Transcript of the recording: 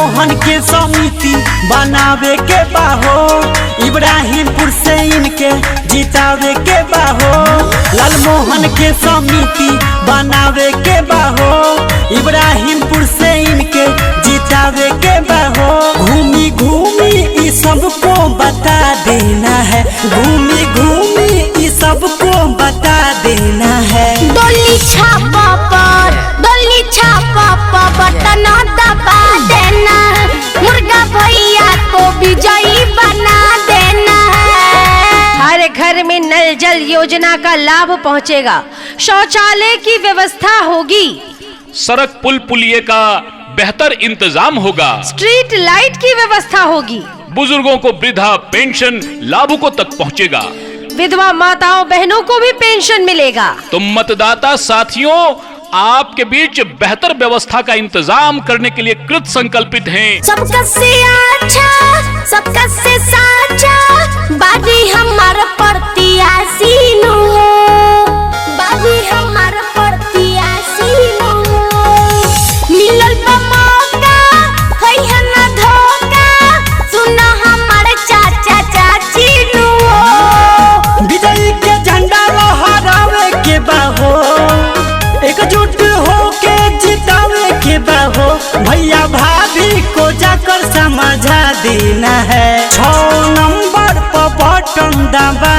मोहन के समिति बनावे के बाहो, इब्राहिमपुर से इनके जितावे के बाहो। लाल मोहन के समिति बनावे के बाहो, इब्राहिमपुर से इनके जितावे के बाहो। घूमी घूमी ई सबको बता देना है, घूमी घूमी ई सबको बता देना है। डोली छापा पर बटन दबा देना, मुर्गा भैया को विजयी बना देना है। हर घर में नल जल योजना का लाभ पहुंचेगा, शौचालय की व्यवस्था होगी, सड़क पुल पुलिये का बेहतर इंतजाम होगा, स्ट्रीट लाइट की व्यवस्था होगी, बुजुर्गों को वृद्धा पेंशन लाभुकों तक पहुंचेगा, विधवा माताओं बहनों को भी पेंशन मिलेगा। तो मतदाता साथियों, आपके बीच बेहतर व्यवस्था का इंतजाम करने के लिए कृत संकल्पित हैं। सबका से अच्छा, सबका से साचा, बाजी हमारा प्रत्याशी नो, बाजी हमारा प्रत्याशी नो। मिलल बा मौका, है ना धोखा, सुना हमारे चाचा चाची नो। विजयी के झंडा लहरावे के बाहो, एकजुट होके जितावे के बाहो। भैया भाभी को जाकर समझा देना है, 6 नंबर पर बटन दबा